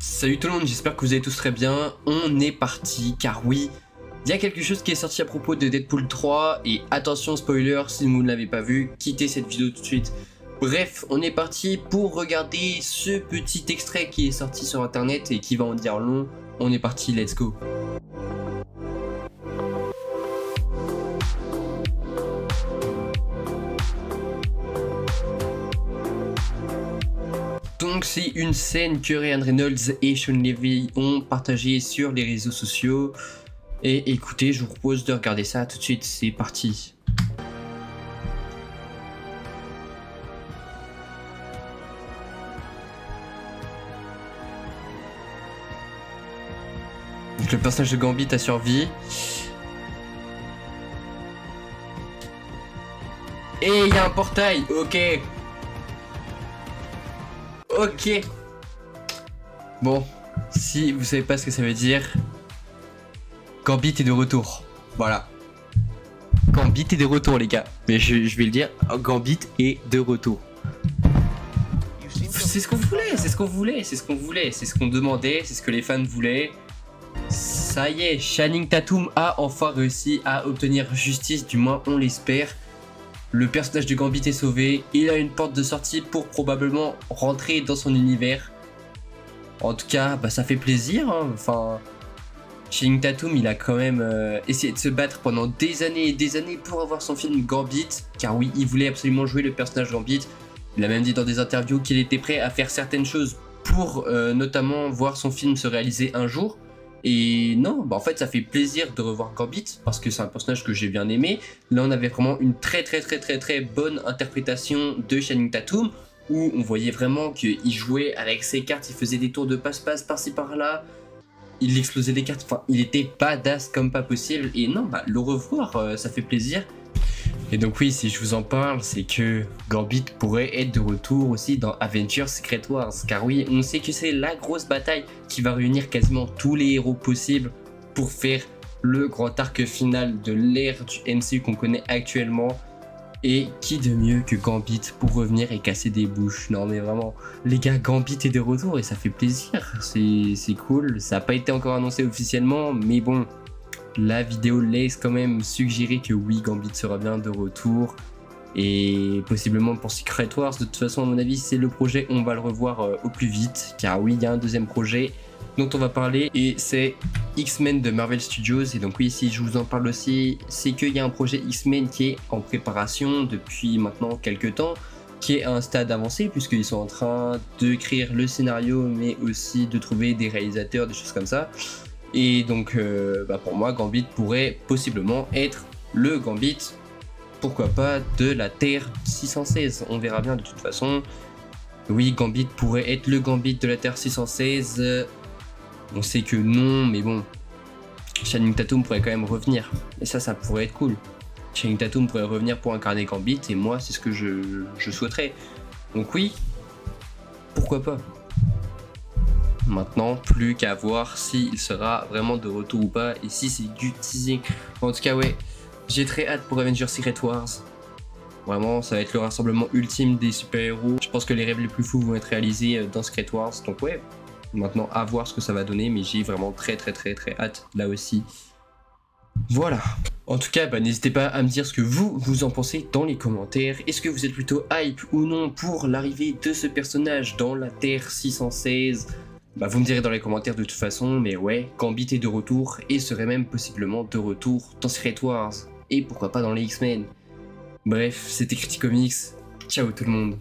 Salut tout le monde, j'espère que vous allez tous très bien. On est parti, car oui, il y a quelque chose qui est sorti à propos de Deadpool 3. Et attention spoiler, si vous ne l'avez pas vu, quittez cette vidéo tout de suite. Bref, on est parti pour regarder ce petit extrait qui est sorti sur internet et qui va en dire long. On est parti, let's go. Donc c'est une scène que Ryan Reynolds et Sean Levy ont partagée sur les réseaux sociaux. Et écoutez, je vous propose de regarder ça tout de suite, c'est parti. Donc le personnage de Gambit a survécu. Et il y a un portail, ok. Ok. Bon, si vous savez pas ce que ça veut dire, Gambit est de retour. Voilà. Gambit est de retour les gars. Mais je vais le dire, Gambit est de retour. C'est ce qu'on voulait, c'est ce qu'on voulait, c'est ce qu'on voulait, c'est ce qu'on demandait, c'est ce que les fans voulaient. Ça y est, Channing Tatum a enfin réussi à obtenir justice, du moins on l'espère. Le personnage de Gambit est sauvé, il a une porte de sortie pour probablement rentrer dans son univers. En tout cas, bah, ça fait plaisir, hein. Enfin, Channing Tatum, il a quand même essayé de se battre pendant des années et des années pour avoir son film Gambit. Car oui, il voulait absolument jouer le personnage Gambit. Il a même dit dans des interviews qu'il était prêt à faire certaines choses pour notamment voir son film se réaliser un jour. Et non, bah en fait ça fait plaisir de revoir Gambit parce que c'est un personnage que j'ai bien aimé. Là on avait vraiment une très bonne interprétation de Channing Tatum où on voyait vraiment qu'il jouait avec ses cartes, il faisait des tours de passe-passe par-ci par-là, il explosait des cartes, enfin il était badass comme pas possible. Et non, bah le revoir ça fait plaisir. Et donc oui, si je vous en parle, c'est que Gambit pourrait être de retour aussi dans Avengers Secret Wars. Car oui, on sait que c'est la grosse bataille qui va réunir quasiment tous les héros possibles pour faire le grand arc final de l'ère du MCU qu'on connaît actuellement. Et qui de mieux que Gambit pour revenir et casser des bouches. Non mais vraiment, les gars, Gambit est de retour et ça fait plaisir. C'est cool, ça n'a pas été encore annoncé officiellement, mais bon. La vidéo laisse quand même suggérer que oui, Gambit sera bien de retour. Et possiblement pour Secret Wars. De toute façon, à mon avis, c'est le projet. On va le revoir au plus vite. Car oui, il y a un deuxième projet dont on va parler. Et c'est X-Men de Marvel Studios. Et donc oui, si je vous en parle aussi, c'est qu'il y a un projet X-Men qui est en préparation depuis maintenant quelques temps. Qui est à un stade avancé puisqu'ils sont en train d'écrire le scénario. Mais aussi de trouver des réalisateurs, des choses comme ça. Et donc bah pour moi Gambit pourrait possiblement être le Gambit, pourquoi pas, de la Terre 616, on verra bien de toute façon. Oui, Gambit pourrait être le Gambit de la Terre 616, on sait que non, mais bon, Channing Tatum pourrait quand même revenir, et ça pourrait être cool. Channing Tatum pourrait revenir pour incarner Gambit, et moi c'est ce que je souhaiterais. Donc oui, pourquoi pas. Maintenant, plus qu'à voir s'il sera vraiment de retour ou pas et si c'est du teasing. En tout cas, ouais, j'ai très hâte pour Avengers Secret Wars. Vraiment, ça va être le rassemblement ultime des super-héros. Je pense que les rêves les plus fous vont être réalisés dans Secret Wars. Donc ouais, maintenant à voir ce que ça va donner, mais j'ai vraiment très hâte là aussi. Voilà. En tout cas, bah, n'hésitez pas à me dire ce que vous en pensez dans les commentaires. Est-ce que vous êtes plutôt hype ou non pour l'arrivée de ce personnage dans la Terre 616 ? Bah vous me direz dans les commentaires de toute façon, mais ouais, Gambit est de retour et serait même possiblement de retour dans Secret Wars. Et pourquoi pas dans les X-Men. Bref, c'était Critique Comics, ciao tout le monde.